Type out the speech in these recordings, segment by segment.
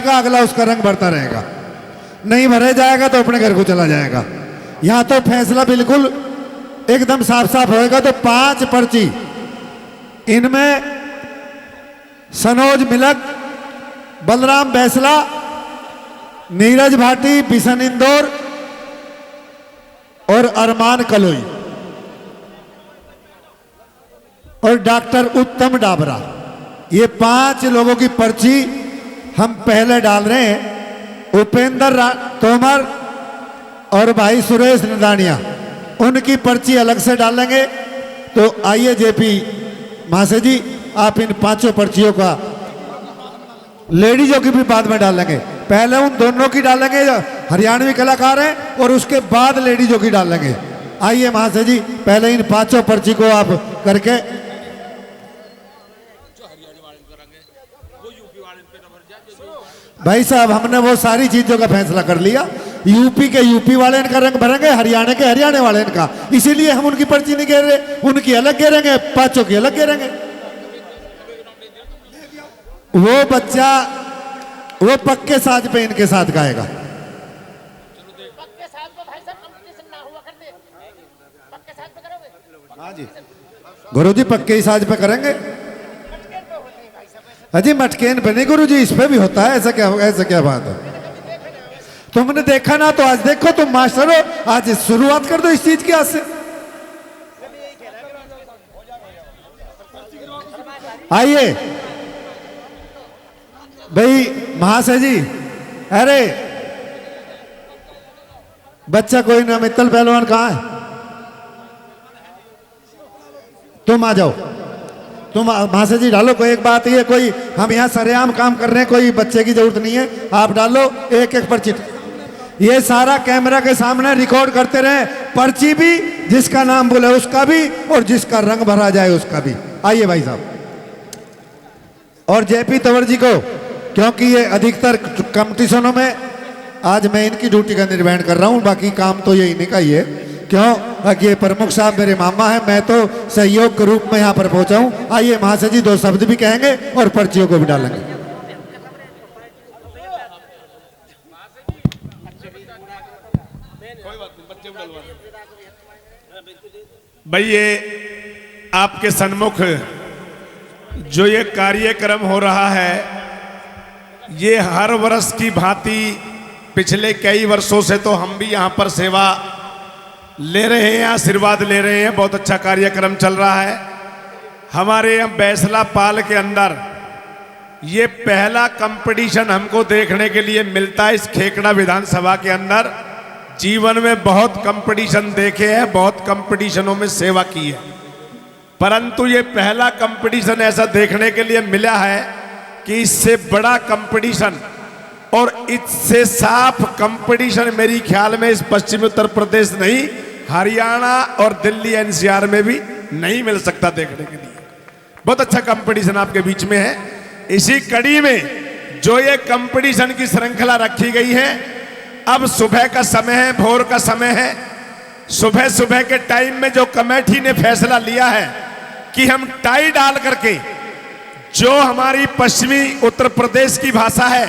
जाएगा, अगला उसका रंग भरता रहेगा, नहीं भरे जाएगा तो अपने घर को चला जाएगा। यहाँ तो फैसला बिल्कुल एकदम साफ साफ होएगा। तो 5 पर्ची, इनमें सनोज मिलक, बलराम बैसला, नीरज भाटी, बिशन इंदौर और अरमान कलोई और डॉक्टर उत्तम डाबरा, ये 5 लोगों की पर्ची हम पहले डाल रहे हैं। उपेंद्र तोमर और भाई सुरेश निदानिया, उनकी पर्ची अलग से डालेंगे। तो आइए जेपी महाशय जी, आप इन 5 पर्चियों का, लेडीजों की भी बाद में डालेंगे, पहले उन दोनों की डालेंगे जो हरियाणवी कलाकार हैं और उसके बाद लेडीजों की डालेंगे। आइए महाशय जी, पहले इन 5 पर्ची को आप करके, भाई साहब हमने वो सारी चीजों का फैसला कर लिया। यूपी के यूपी वाले इनका रंग भरेंगे, हरियाणा के हरियाणा वाले इनका, इसीलिए हम उनकी पर्ची नहीं घेर रहे, उनकी अलग घेरेंगे, 5 की अलग घेरेंगे। वो बच्चा वो पक्के साज पे इनके साथ गाएगा। हाँ जी गुरु जी, पक्के ही साज पे करेंगे। अजी मटकेन पे नहीं गुरु जी, इस पे भी होता है। ऐसा क्या बात है? तुमने देखा ना तो आज देखो, तुम मास्टर हो, आज शुरुआत कर दो इस चीज की आज से। आइए भाई महाशय जी, अरे बच्चा कोई ना, मित्तल पहलवान कहाँ है? तुम आ जाओ, तुम महाशय जी डालो। कोई एक बात ये, कोई हम यहाँ सरेआम काम कर रहे हैं, कोई बच्चे की जरूरत नहीं है। आप डालो एक एक पर्ची, ये सारा कैमरा के सामने रिकॉर्ड करते रहे। पर्ची भी जिसका नाम बोले उसका भी, और जिसका रंग भरा जाए उसका भी। आइए भाई साहब, और जेपी तंवर जी को, क्योंकि ये अधिकतर कंपटीशनों में आज मैं इनकी ड्यूटी का निर्वहन कर रहा हूँ, बाकी काम तो ये इन्हीं का ही है। क्यों कि ये प्रमुख साहब मेरे मामा हैं, मैं तो सहयोग के रूप में यहाँ पर पहुंचा हूँ। आइए महाशय जी 2 शब्द भी कहेंगे और पर्चियों को भी डालेंगे। भाई ये आपके सन्मुख जो ये कार्यक्रम हो रहा है, ये हर वर्ष की भांति पिछले कई वर्षों से तो हम भी यहाँ पर सेवा ले रहे हैं, आशीर्वाद ले रहे हैं। बहुत अच्छा कार्यक्रम चल रहा है हमारे यहाँ बैसला पाल के अंदर। ये पहला कंपटीशन हमको देखने के लिए मिलता है इस खेकड़ा विधानसभा के अंदर। जीवन में बहुत कंपटीशन देखे हैं, बहुत कंपटीशनों में सेवा की है, परंतु ये पहला कंपटीशन ऐसा देखने के लिए मिला है कि इससे बड़ा कंपटीशन और इससे साफ कंपटीशन मेरी ख्याल में इस पश्चिमी उत्तर प्रदेश नहीं, हरियाणा और दिल्ली एनसीआर में भी नहीं मिल सकता देखने के लिए। बहुत अच्छा कंपटीशन आपके बीच में है। इसी कड़ी में जो ये कंपटीशन की श्रृंखला रखी गई है, अब सुबह का समय है, भोर का समय है। सुबह सुबह के टाइम में जो कमेटी ने फैसला लिया है कि हम टाई डाल करके जो हमारी पश्चिमी उत्तर प्रदेश की भाषा है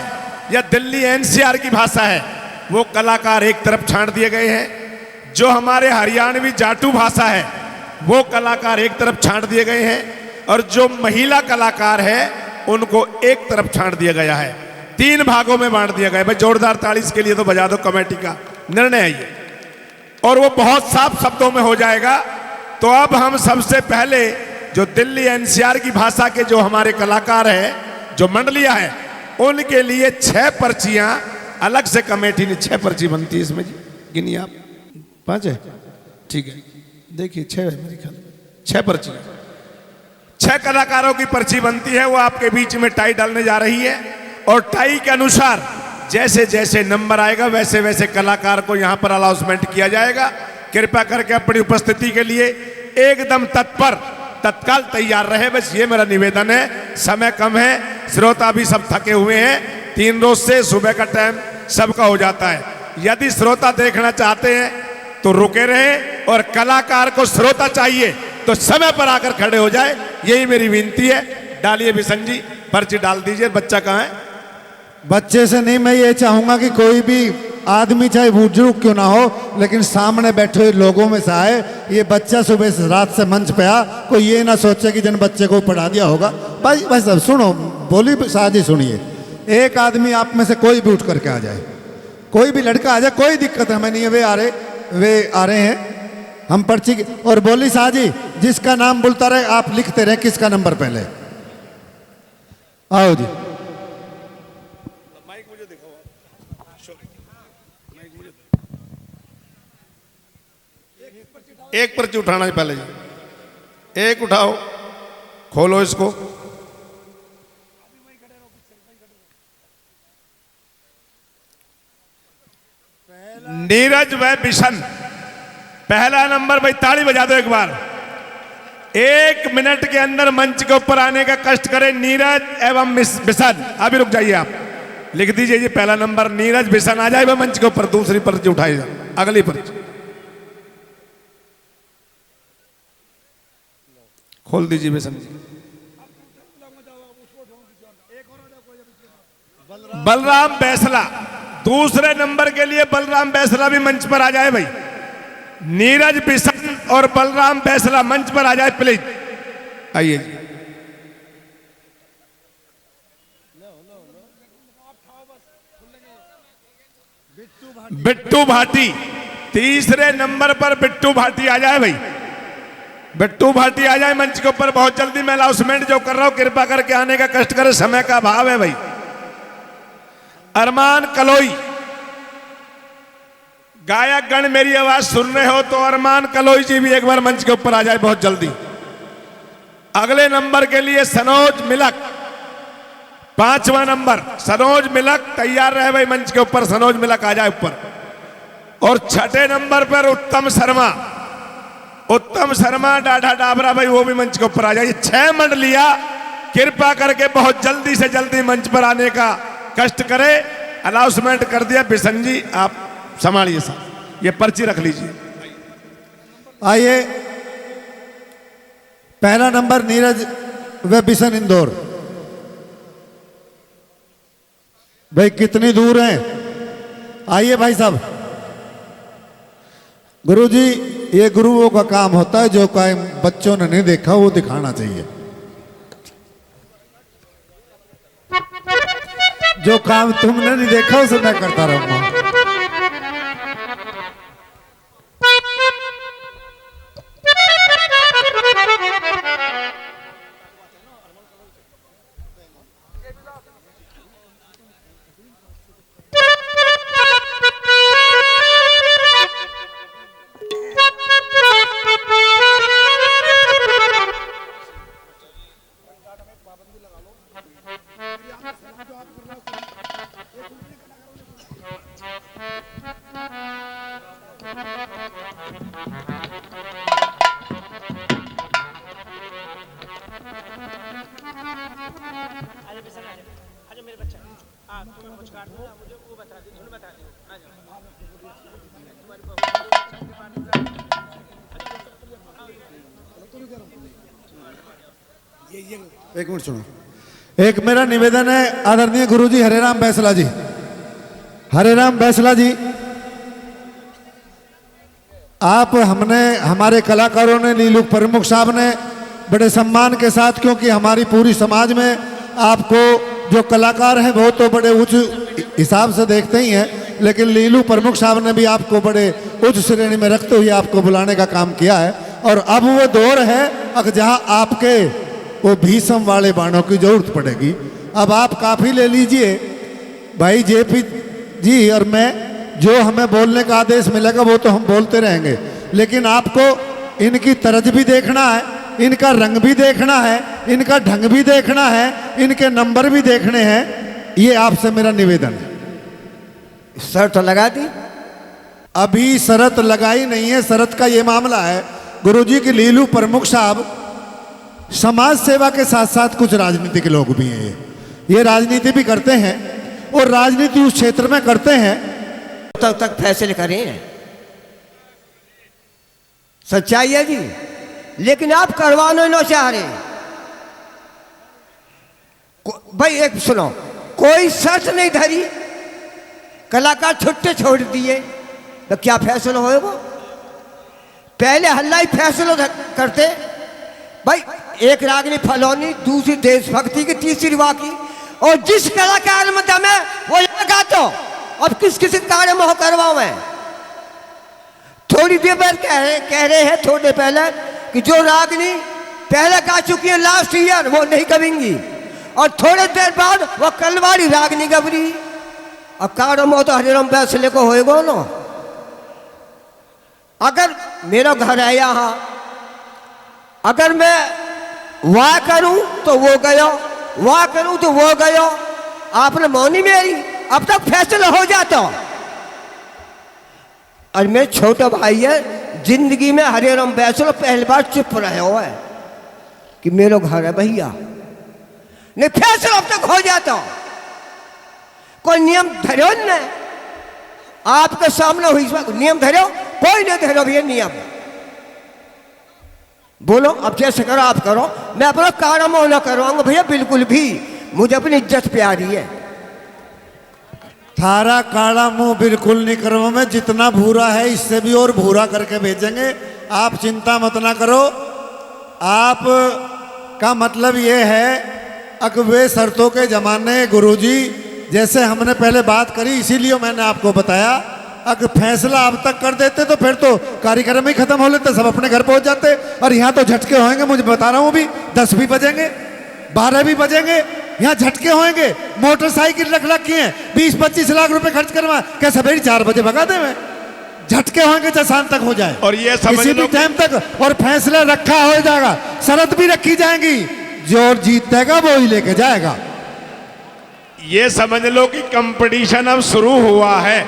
या दिल्ली एनसीआर की भाषा है, वो कलाकार एक तरफ छांट दिए गए हैं। जो हमारे हरियाणवी जाटू भाषा है, वो कलाकार एक तरफ छांट दिए गए हैं, और जो महिला कलाकार है उनको एक तरफ छांट दिया गया है। 3 भागों में बांट दिया गया। भाई जोरदार ताली इसके लिए तो बजा दो। कमेटी का निर्णय है ये, और वो बहुत साफ शब्दों में हो जाएगा। तो अब हम सबसे पहले जो दिल्ली एनसीआर की भाषा के जो हमारे कलाकार हैं, जो मंडलियां हैं, उनके लिए 6 पर्चियां अलग से कमेटी ने 6 पर्ची बनती है इसमें जी। गिनिए आप, 5 है, ठीक है, देखिए 6 है मेरे ख्याल में, 6 पर्ची, 6 कलाकारों की पर्ची बनती है। वो आपके बीच में टाई डालने जा रही है, और टाई के अनुसार जैसे जैसे नंबर आएगा वैसे वैसे कलाकार को यहाँ पर अनाउंसमेंट किया जाएगा। कृपया करके अपनी उपस्थिति के लिए एकदम तत्पर, तत्काल तैयार रहे, बस ये मेरा निवेदन है। समय कम है, श्रोता भी सब थके हुए हैं। 3 रोज से सुबह का टाइम सबका हो जाता है। यदि श्रोता देखना चाहते हैं तो रुके रहे, और कलाकार को श्रोता चाहिए तो समय पर आकर खड़े हो जाए, यही मेरी विनती है। डालिए बिशन जी, पर्ची डाल दीजिए। बच्चा कहाँ है? बच्चे से नहीं, मैं ये चाहूंगा कि कोई भी आदमी चाहे बुजुर्ग क्यों ना हो, लेकिन सामने बैठे हुए लोगों में से आए। ये बच्चा सुबह से रात से मंच पे आ, कोई ये ना सोचे कि जिन बच्चे को पढ़ा दिया होगा। भाई बस अब सुनो, बोली साजी सुनिए। एक आदमी आप में से कोई भी उठ करके आ जाए, कोई भी लड़का आ जाए, कोई दिक्कत हमें नहीं है। वे आ रहे हैं, हम पर्ची और बोली साजी जिसका नाम बोलता रहे आप लिखते रहे किसका नंबर पहले। आओ जी, एक पर्ची उठाना है पहले जी, एक उठाओ, खोलो इसको। नीरज व बिशन, पहला नंबर। भाई ताली बजा दो एक बार। 1 मिनट के अंदर मंच के ऊपर आने का कष्ट करें नीरज एवं बिशन। अभी रुक जाइए, आप लिख दीजिए जी पहला नंबर नीरज बिशन आ जाए वह मंच के ऊपर। दूसरी पर्ची उठाइए, अगली पर्ची खोल दीजिए बिशन जी। बलराम बैसला, दूसरे नंबर के लिए बलराम बैसला भी मंच पर आ जाए भाई। नीरज बिशन और बलराम बैसला मंच पर आ जाए प्लीज, आइए जी। बिट्टू भाटी, तीसरे नंबर पर बिट्टू भाटी आ जाए भाई। बिट्टू भाटी आ जाए मंच के ऊपर बहुत जल्दी। मैं अनाउंसमेंट जो कर रहा हूं कृपा करके आने का कष्ट करें, समय का अभाव है भाई। अरमान कलोई, गायक गण मेरी आवाज सुन रहे हो तो अरमान कलोई जी भी एक बार मंच के ऊपर आ जाए बहुत जल्दी। अगले नंबर के लिए सनोज मिलक, 5वां नंबर सनोज मिलक तैयार रहे भाई मंच के ऊपर। सनोज मिलक आ जाए ऊपर। और 6ठे नंबर पर उत्तम शर्मा, उत्तम शर्मा डाढ़ा डाबरा भाई वो भी मंच के ऊपर आ जाइए। 6 मंडलियां कृपा करके बहुत जल्दी से जल्दी मंच पर आने का कष्ट करे। अनाउंसमेंट कर दिया बिशन जी, आप संभालिए साहब, ये पर्ची रख लीजिए। आइए, पहला नंबर नीरज व बिशन इंदौर। भाई कितनी दूर हैं, आइए भाई साहब। गुरुजी, ये गुरुओं का काम होता है, जो काम बच्चों ने नहीं देखा वो दिखाना चाहिए। जो काम तुमने नहीं देखा उसे मैं करता रहूंगा। एक मिनट सुनो, एक मेरा निवेदन है आदरणीय गुरुजी हरेराम बैसला जी। हरेराम बैसला जी, आप हमारे कलाकारों ने, लीलू प्रमुख साहब ने बड़े सम्मान के साथ, क्योंकि हमारी पूरी समाज में आपको जो कलाकार हैं वो तो बड़े उच्च हिसाब से देखते ही हैं, लेकिन लीलू प्रमुख साहब ने भी आपको बड़े उच्च श्रेणी में रखते हुए आपको बुलाने का काम किया है। और अब वो दौर है अगर जहां आपके वो भीषम वाले बाणों की जरूरत पड़ेगी। अब आप काफी ले लीजिए भाई जेपी जी और मैं, जो हमें बोलने का आदेश मिलेगा वो तो हम बोलते रहेंगे, लेकिन आपको इनकी तरज भी देखना है, इनका रंग भी देखना है, इनका ढंग भी देखना है, इनके नंबर भी देखने हैं। ये आपसे मेरा निवेदन है। शर्त तो लगा दी? अभी शरत लगाई नहीं है, शरत का ये मामला है गुरुजी की लीलू प्रमुख साहब समाज सेवा के साथ साथ कुछ राजनीतिक लोग भी हैं। ये राजनीति भी करते हैं और राजनीति उस क्षेत्र में करते हैं तक फैसले करें, सच्चाई है जी। लेकिन आप करवाना ना चाह रहे भाई। एक सुनो, कोई शर्त नहीं धरी, कलाकार छुट्टे छोड़ दिए, तो क्या फैसला होए वो? पहले हल्ला ही फैसला करते भाई, एक रागनी फलौनी, दूसरी देशभक्ति की, तीसरी वाकी, और जिस कलाकार में दम है वो लगा। तो अब किस किस कार्य में हो करवाऊं मैं? थोड़ी देर बाद कह रहे हैं थोड़े पहले कि जो रागनी पहले गा चुकी है लास्ट ईयर वो नहीं करेंगी, और थोड़े देर बाद वो कलवाड़ी रागनी गबरी। अब कार्य में तो हरिराम फैसले को होएगा ना। अगर मेरा घर है यहाँ, अगर मैं वाह करूं तो वो गयो, वाह करूं तो वो गयो, आपने मौनी मेरी, अब तक फैसला हो जाता। और मेरे छोटा भाई है, जिंदगी में हरिराम फैसला पहली बार चुप रहे हुआ है कि मेरा घर है भैया, नहीं फैसला अब तक हो जाता। कोई नियम धरो न, आपके सामने हुई नियम धरो, कोई नहीं धरो भैया नियम। बोलो अब जैसे करो आप करो, मैं अपना काम ना करवाऊंगा भैया, बिल्कुल भी, मुझे अपनी इज्जत प्यारी है। थारा काला मुंह बिल्कुल नहीं करो, मैं जितना भूरा है इससे भी और भूरा करके भेजेंगे, आप चिंता मत ना करो। आप का मतलब ये है अकबे शर्तों के ज़माने गुरुजी, जैसे हमने पहले बात करी इसीलिए मैंने आपको बताया, अगर फैसला अब तक कर देते तो फिर तो कार्यक्रम ही खत्म हो लेते, सब अपने घर पहुंच जाते। और यहाँ तो झटके होंगे, मुझे बता रहा हूँ, भी 10 भी बजेंगे, 12 भी बजेंगे, यहाँ झटके होंगे। मोटरसाइकिल रख रखी है, 20-25 लाख रुपए खर्च करवा क्या सवेरे 4 बजे भगा दे मैं, झटके होंगे जब शाम तक हो जाए, और ये समझ किसी भी टाइम तक, और फैसला रखा हो जाएगा, शर्त भी रखी जाएंगी, जो जीतेगा वो ही लेके जाएगा। ये समझ लो कि कंपटीशन अब शुरू हुआ है।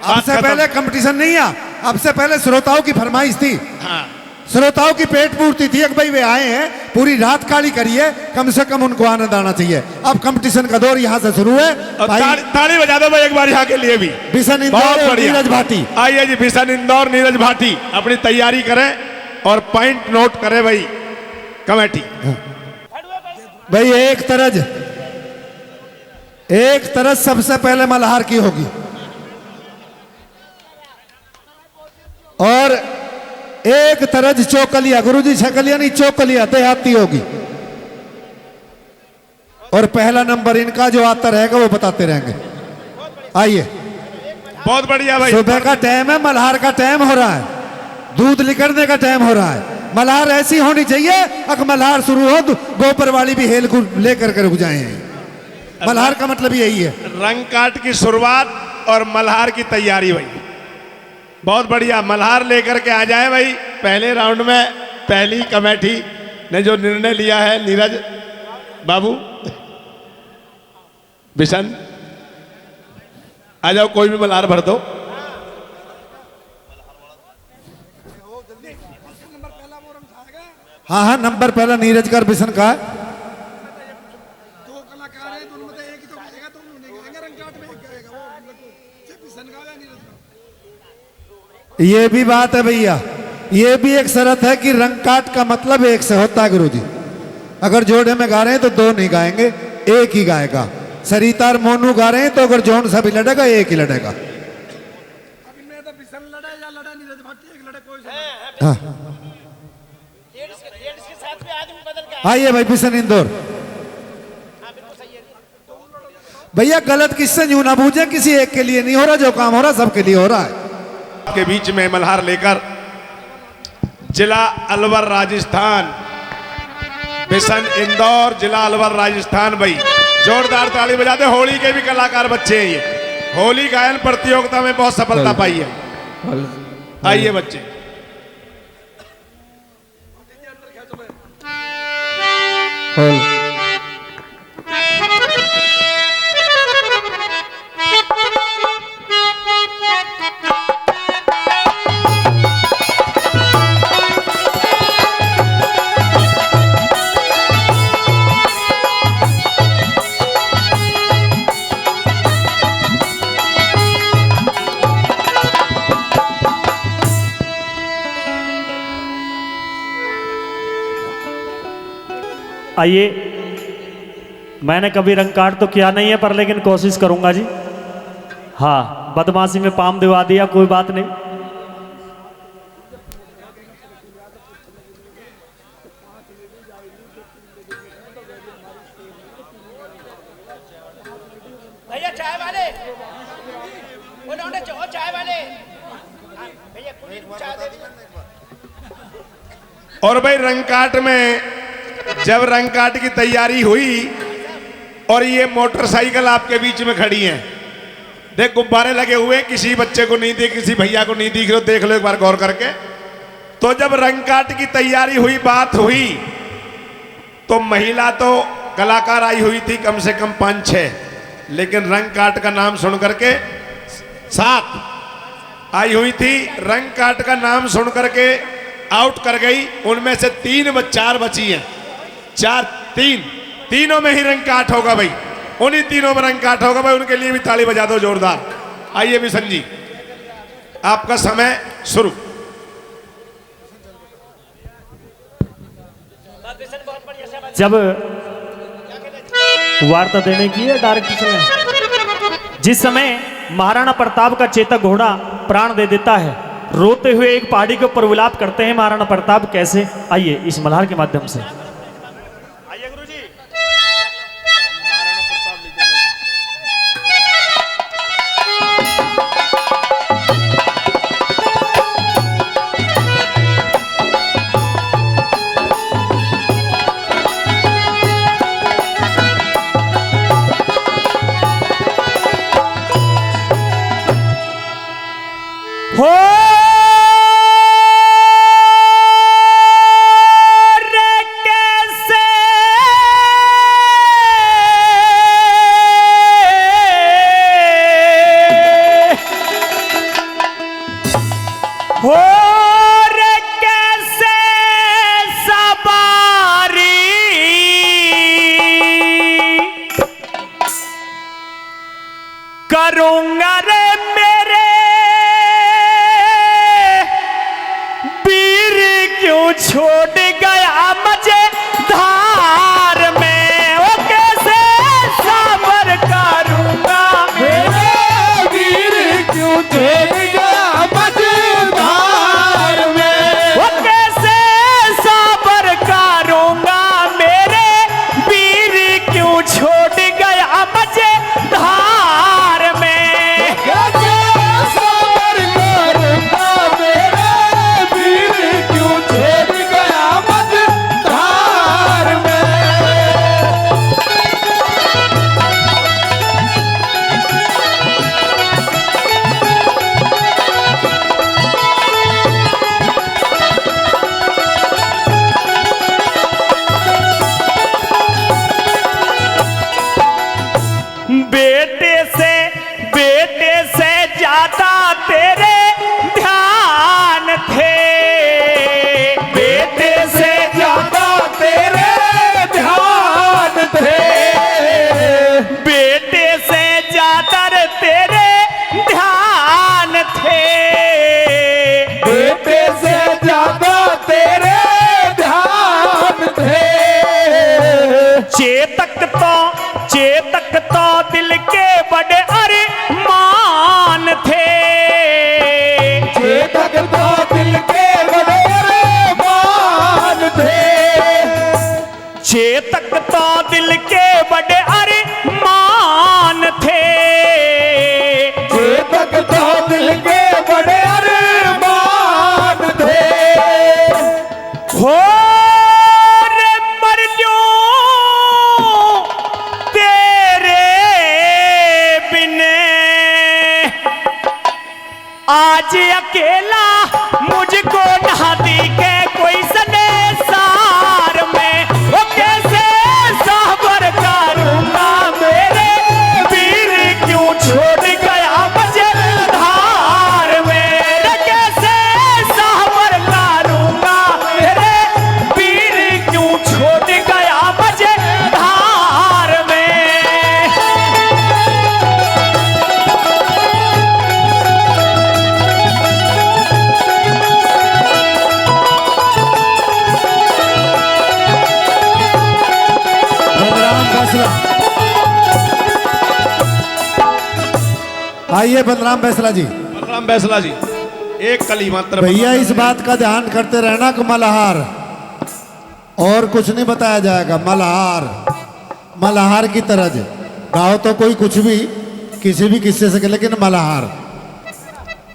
अब से पहले कंपटीशन नहीं है, अब से पहले श्रोताओं की फरमाइश थी, हाँ। श्रोताओं की पेट पूर्ति थी कि भाई वे आए हैं, पूरी रात काली करिए, कम से कम उनको आनंद आना चाहिए। अब कंपटीशन का दौर यहाँ से शुरू है। ताली बजा दो भाई एक बार यहाँ के लिए भी। बिशन इंदौर और नीरज भाटी, आइए जी, बिशन इंदौर नीरज भाटी अपनी तैयारी करें और पॉइंट नोट करें भाई कमेटी। भाई एक तरज सबसे पहले मल्हार की होगी, और एक तरज चौकलिया, गुरुजी छकलिया नहीं चौकलिया देहाती होगी, और पहला नंबर इनका जो आता रहेगा वो बताते रहेंगे। आइए, बहुत बढ़िया भाई। सुबह का टाइम है, मल्हार का टाइम हो रहा है, दूध निकलने का टाइम हो रहा है। मल्हार ऐसी होनी चाहिए, अगर मल्हार शुरू हो तो गोबर वाली भी हेल को लेकर के रुक जाए। मल्हार का मतलब यही है, रंग काट की शुरुआत और मल्हार की तैयारी भाई। बहुत बढ़िया, मल्हार लेकर के आ जाए भाई। पहले राउंड में पहली कमेटी ने जो निर्णय लिया है, नीरज बाबू, बिशन आ जाओ, कोई भी मल्हार भर दो। हाँ हाँ, नंबर पहला नीरज का और बिशन का है। दो कलाकार हैं, दोनों में से एक ही तो गाएगा, तो उन्होंने गाएंगे, रंग काट में एक गाएगा वो, सिर्फ बिशन का या नीरज का। ये भी बात है भैया, ये भी एक शर्त है कि रंग काट का मतलब एक से होता है गुरुजी। अगर जोड़े में गा रहे हैं तो दो नहीं गाएंगे, एक ही गाएगा। सरिता और मोनू गा रहे हैं तो अगर जौन सा भी लड़ेगा एक ही लड़ेगा। अब इनमें तो बिशन लड़ा या लड़ा नीरज भाटी, एक लड़े कोई से। हाँ, आइए भाई बिशन इंदौर। भैया गलत किससे यूं ना पूछे, किसी एक के लिए नहीं हो रहा, जो काम हो रहा सबके लिए हो रहा है। के बीच में मल्हार लेकर जिला अलवर राजस्थान, बिशन इंदौर जिला अलवर राजस्थान। भाई जोरदार ताली बजाते। होली के भी कलाकार बच्चे हैं ये, होली गायन प्रतियोगिता में बहुत सफलता पाई है। आइए बच्चे। आइए मैंने कभी रंग काट तो किया नहीं है, पर लेकिन कोशिश करूंगा जी। हाँ, बदमाशी में पाम दिवा दिया, कोई बात नहीं। भैया चाय वाले, उन्होंने चाय वाले, भैया चाय दे दीजिए। और भाई रंग काट में जब रंग काट की तैयारी हुई और ये मोटरसाइकिल आपके बीच में खड़ी है, देख गुब्बारे लगे हुए, किसी बच्चे को नहीं दिख, किसी भैया को नहीं दिख रहे, देख लो एक बार गौर करके। तो जब रंग काट की तैयारी हुई, बात हुई, तो महिला तो कलाकार आई हुई थी कम से कम 5-6, लेकिन रंग काट का नाम सुन करके 7 आई हुई थी। रंग काट का नाम सुन करके आउट कर गई, उनमें से 4 बची हैं। 3 में ही रंग काट होगा भाई, उन्हीं 3 में रंग काट होगा भाई। उनके लिए भी ताली बजा दो जोरदार। आइए मिशन जी, आपका समय शुरू। जब वार्ता देने की है डायरेक्ट समय, जिस समय महाराणा प्रताप का चेतक घोड़ा प्राण दे देता है, रोते हुए एक पहाड़ी के ऊपर विलाप करते हैं महाराणा प्रताप कैसे। आइए इस मल्हार के माध्यम से। आइए गुरुजी। हो करूंगा रे मेरे वीर, क्यों छोड़ गया मुझे धार में। वो कैसे सबर करूंगा मेरे वीर, क्यों छोड़ गया मुझे धार में। वो कैसे सबर करूंगा मेरे वीर, क्यों छोड़ गया मुझे धार में। बेटे से ज्यादा तेरे ध्यान थे, बेटे से ज्यादा तेरे ध्यान थे, बेटे से ज्यादा तेरे ध्यान थे, बेटे से ज्यादा तेरे ध्यान थे। चेतक तो दिल के बड़े अरमान थे, चेतक तो दिल के बड़े अरमान थे, चेतक तो दिल के बड़े अरमान थे, चेतक तो दिल के बड़े अरमान थे। हो आज अकेला मुझको नहा दिखे कोई संसार में। वो कैसे सबर करूंगा मेरे वीर, क्यों छोड़ गया मुझे धार में। कैसे सबर करूंगा मेरे वीर, क्यों छोड़ गया मुझे धार में। फैसला आइए बलराम बैसला जी। बलराम बैसला जी, एक कली मात्र भैया इस बात का ध्यान करते रहना कि मल्हार और कुछ नहीं बताया जाएगा। मल्हार मल्हार की तरह गाओ तो कोई कुछ भी किसी भी किस्से से, लेकिन मल्हार।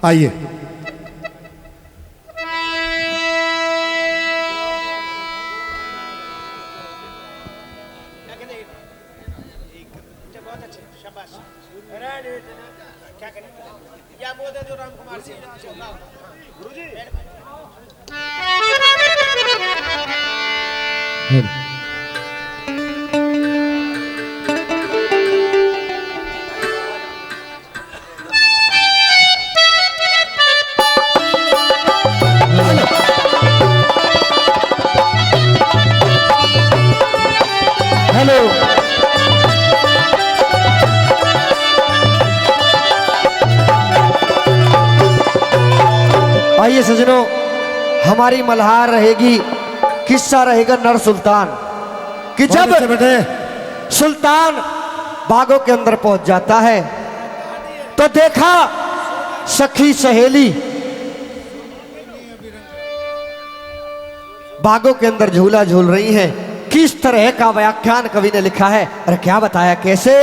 आइए बहुत अच्छे, शाबाश। क्या करें? या बोल दे जो राम कुमार सिंह गुरुजी। हेलो। आइए सजनों, हमारी मल्हार रहेगी, किस्सा रहेगा नर सुल्तान कि जब बहुत अच्छे बेटे। सुल्तान बागों के अंदर पहुंच जाता है तो देखा सखी सहेली बागों के अंदर झूला झूल रही हैं। किस तरह का व्याख्यान कवि ने लिखा है और क्या बताया, कैसे।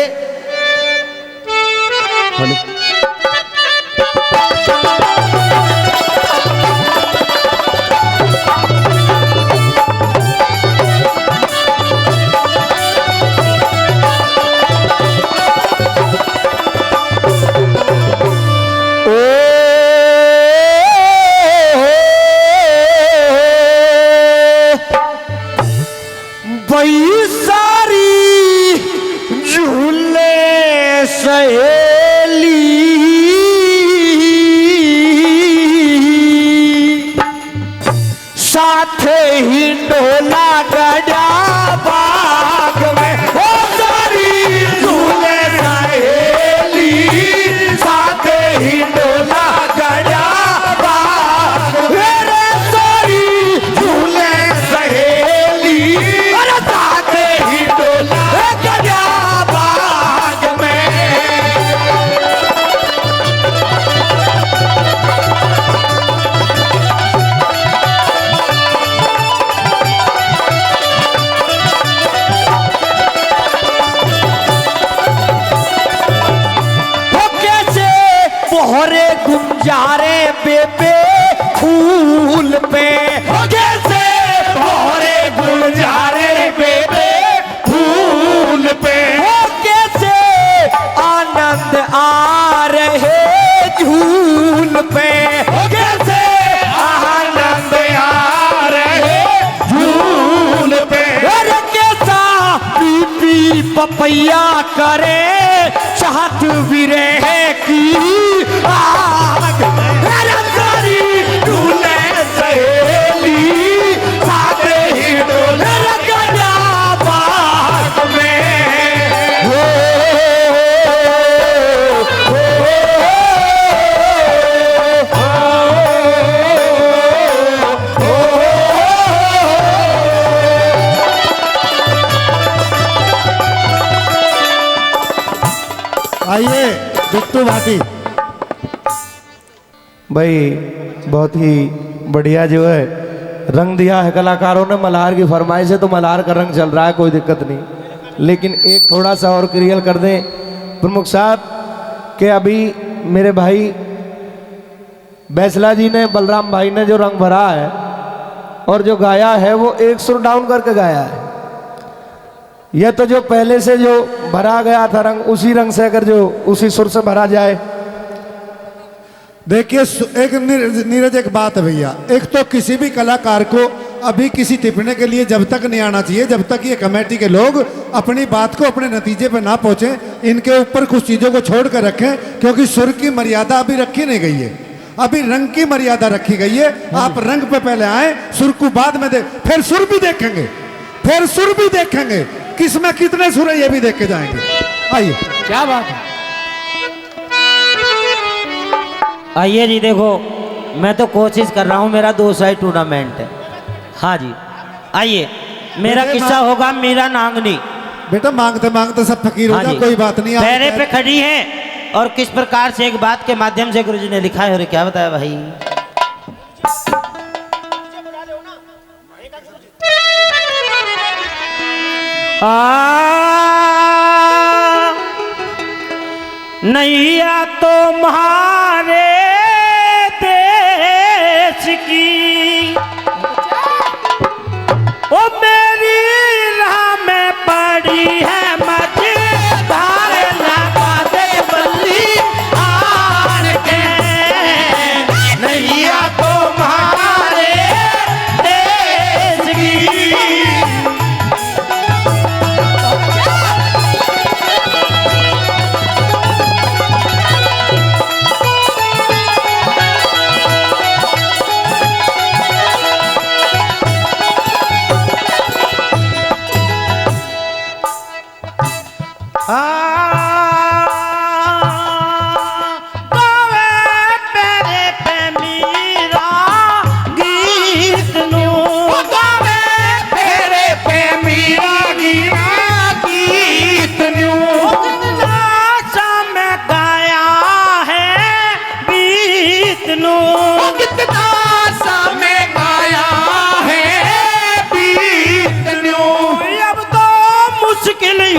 बई सारी झूले सहेली साथ ही डोला गजा बाग में। ओ सारी झूले सहेली साथ ही डोला गजा बाग में। रे सारी झूले सहेली अरे साथ ही डोला गजा बाग में। वो कैसे मोहरे गुंजारे बेबे फूल पे। वो कैसे मोहरे गुंजारे बेबे फूल पे। वो कैसे आनंद आ रहे झूल पे। वो कैसे आनंद आ रहे झूल पे। अरे कैसा पीपी पपैया करे चाहत विरह की आग। अरे सारी झूले सहेली साथ ही डोले गजा बाग में। हो, आइए बिट्टू भाटी। भाई बहुत ही बढ़िया जो है रंग दिया है कलाकारों ने। मल्हार की फरमाइश है तो मल्हार का रंग चल रहा है, कोई दिक्कत नहीं। लेकिन एक थोड़ा सा और क्लियर कर दें प्रमुख साहब कि अभी मेरे भाई बैसला जी ने, बलराम भाई ने जो रंग भरा है और जो गाया है वो एक सुर डाउन करके गाया है। यह तो जो पहले से जो भरा गया था रंग, उसी रंग से अगर जो उसी सुर से भरा जाए। देखिए एक नीरज एक बात है भैया, एक तो किसी भी कलाकार को अभी किसी टिप्पणी के लिए जब तक नहीं आना चाहिए जब तक ये कमेटी के लोग अपनी बात को अपने नतीजे पर ना पहुंचे। इनके ऊपर कुछ चीज़ों को छोड़ कर रखें, क्योंकि सुर की मर्यादा अभी रखी नहीं गई है, अभी रंग की मर्यादा रखी गई है। आप रंग पे पहले आए, सुर को बाद में फिर सुर भी देखेंगे, फिर सुर भी देखेंगे, किसमें कितने सुर है ये भी देख के जाएंगे। आइए। क्या बात है। आइए जी, देखो मैं तो कोशिश कर रहा हूँ, मेरा 2 साइड टूर्नामेंट है। हाँ जी, आइए मेरा मेरे किस्सा होगा मीरा नांगनी। बेटा मांगते मांगते सब फकीर हो हाँ जाओ, जी, कोई बात नहीं। पैरे पे खड़ी है और किस प्रकार से एक बात के माध्यम से गुरुजी ने लिखा है और क्या बताया भाई। नैया तुम्हारे देश की ओ मेरी राह में पड़ी है मजेदार लगा दे बल्ली आर के। नैया तुम्हारे देश की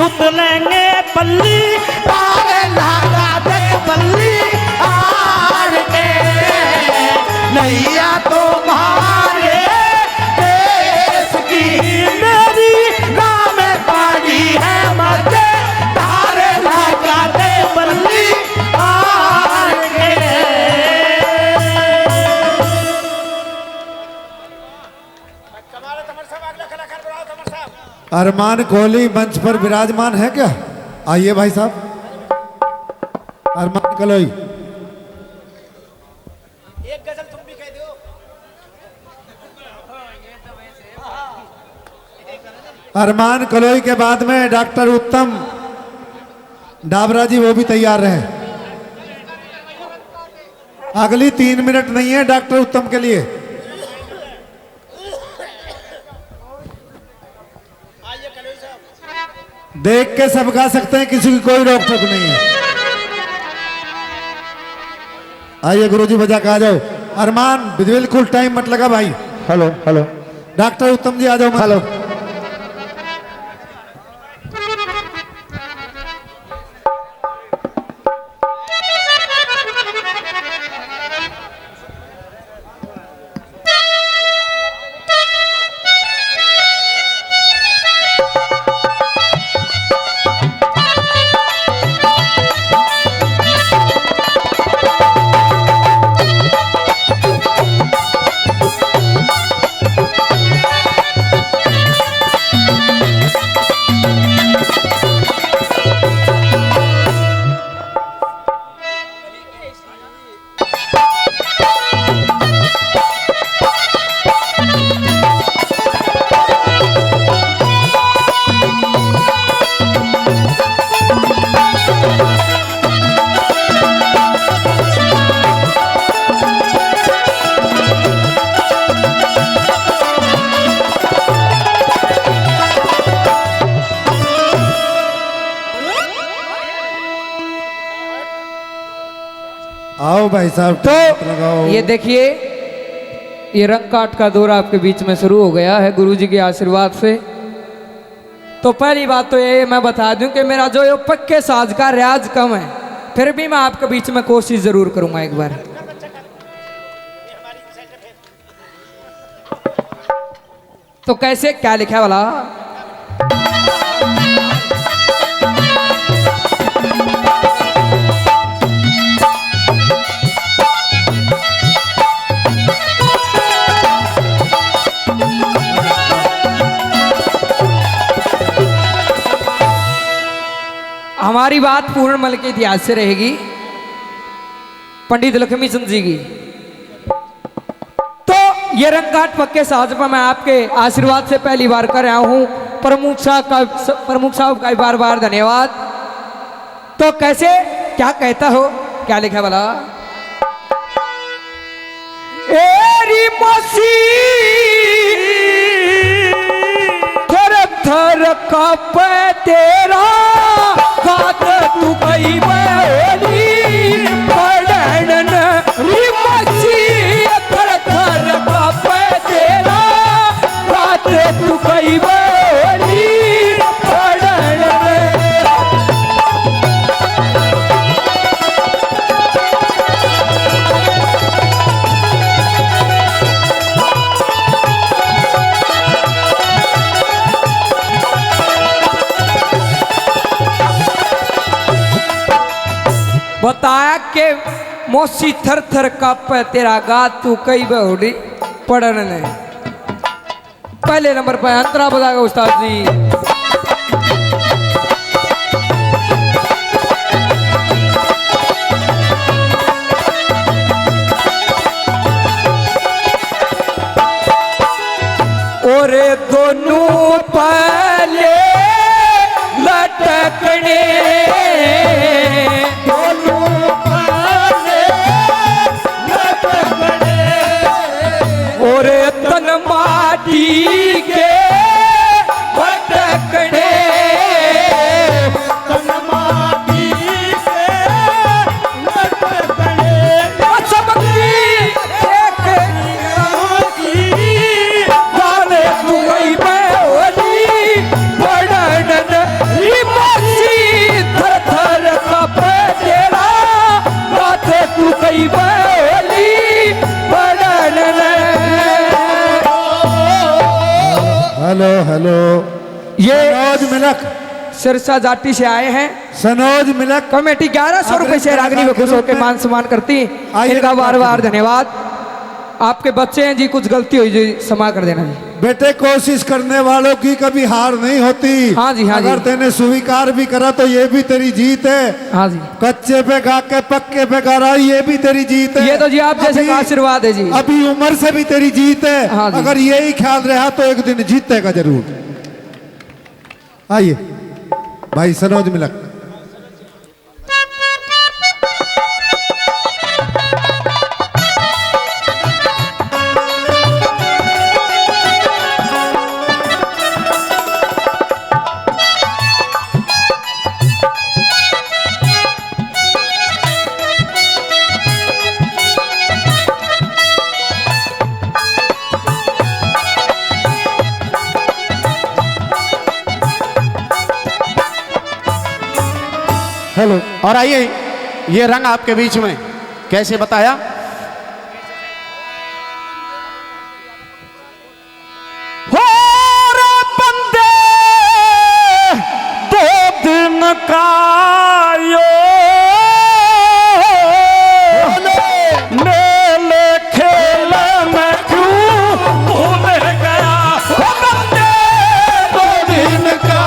उतलेंगे पल्ली पार लगा दे बल्ली आर के। नैया तुम्हारे देश की मेरी राह में पड़ी है मजेदार लगा दे बल्ली आर के। अरमान कोहली मंच पर विराजमान है क्या? आइए भाई साहब, अरमान कोहली। एक गजल तुम भी कह दो। अरमान कोहली के बाद में डॉक्टर उत्तम डाबरा जी वो भी तैयार रहे। अगली 3 मिनट नहीं है डॉक्टर उत्तम के लिए। देख के सब गा सकते हैं, किसी की कोई रोक टोक नहीं है। आइए गुरुजी बजा के आ जाओ। अरमान बिल्कुल टाइम मत लगा भाई। हेलो हेलो डॉक्टर उत्तम जी आ जाओ। हेलो। आओ भाई साहब तो लगाओ। ये देखिए, ये रंग काट का दौरा आपके बीच में शुरू हो गया है गुरुजी के आशीर्वाद से। तो पहली बात तो ये मैं बता दूं कि मेरा जो ये पक्के साज का रियाज कम है, फिर भी मैं आपके बीच में कोशिश जरूर करूंगा एक बार। तो कैसे क्या लिखा वाला? हमारी बात पूर्णमल के इतिहास से रहेगी, पंडित लक्ष्मी चंद जी की। तो ये रंगघाट पक्के साज पर मैं आपके आशीर्वाद से पहली बार कर रहा हूं। प्रमुख साहब का बार बार धन्यवाद। तो कैसे क्या कहता हो, क्या लिखा भला? एरी मसी थर थर कप तेरा बात तू कई बोली पढ़न री मसी थर थर कापे तेरा बात तू कई बोली पढ़न बताया के मौसी थर थर कापे तेरा गात तू कई बहुड़ी पढ़न ने। पहले नंबर पर अंतरा बताएगा उस्ताद जी। और दोनों पहले लटकने और तन माटी के भटकने तन माटी के भटकने सबकी एक वाले तू गई बोली पढ़न री मसी थर थर कापे तेरा बात तू गई बोली पढ़न। हेलो हेलो, ये सनोज मिलक सिरसा जाटी से आए हैं। सनोज मिलक कमेटी 1100 रुपए से रागनी में खुश होकर मान सम्मान करती। इनका बार बार धन्यवाद। आपके बच्चे हैं जी, कुछ गलती हुई जी क्षमा कर देना जी। बेटे कोशिश करने वालों की कभी हार नहीं होती। हाँ जी, हाँ जी। अगर तेने स्वीकार भी करा तो ये भी तेरी जीत है। हाँ जी, कच्चे पे गा के पक्के पे गा रहा ये भी तेरी जीत है। ये तो जी आप जैसे का आशीर्वाद है जी। अभी उम्र से भी तेरी जीत है। हाँ जी। अगर यही ख्याल रहा तो एक दिन जीतेगा जरूर। आइए भाई सनोज मिलक। हेलो, और आइए ये रंग आपके बीच में कैसे बताया। हो रे बंदे दो दिन का यो मेले खेल में क्यों भूल गया। हो बंदे दो दिन का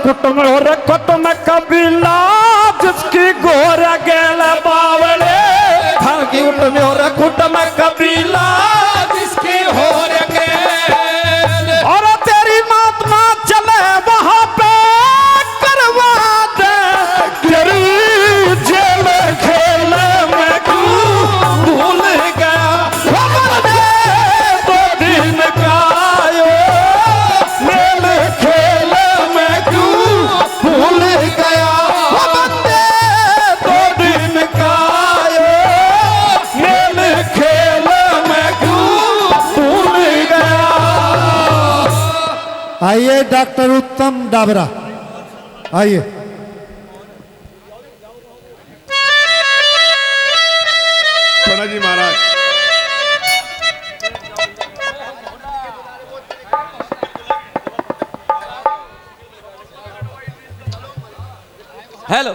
कुटुम और कुटुम कबीला जिसकी गोर गेल बावले थाकी कुटुम और कुटुम कबीला जिसकी होर गेल और तेरी महात्मा चले वहां पे करवा दे तेरी जेल खेल में क्यों भूल गया। दो दिन का मेल खेल में क्यों भूल गया। बंदे दो दिन का मेल खेल में क्यों भूल गया। आइए डॉक्टर उत्तम डाबरा आइए। थोड़ा जी महाराज। हेलो,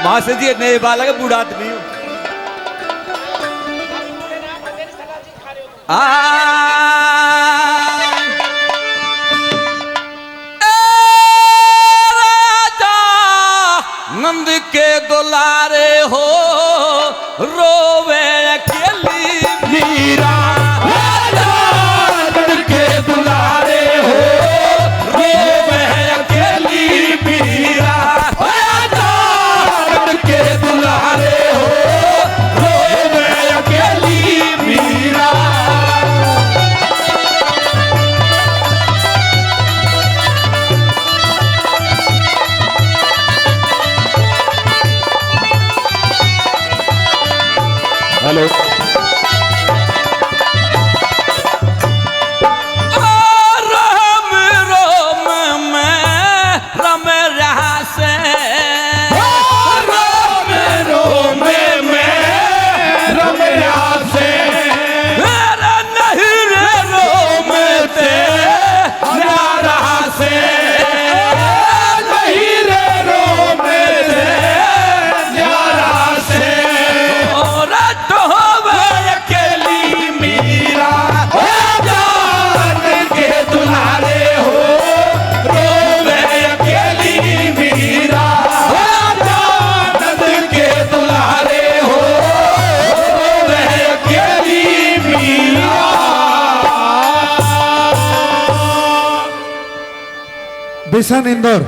माँ से जी नए बालक है, बूढ़ा आदमी हूँ। राजा नंद के दुलारे हो रोवे अकेली मीरा, राजा नंद के दुलारे हो रोवे अकेली मीरा, राजा नंद के दुलारे हो रोवे अकेली मीरा। हेलो रोम रोम में रम रहा से, रोम रोम में रम रहा से, नहीं रे रोम ते रहा से, नहीं रे रोम ते रहा से, और ढोवे अकेली मीरा, जान के दुलारे हो रोवे अकेली मीरा, जान के दुलारे हो रोवे अकेली मीरा। बिशन इंदौर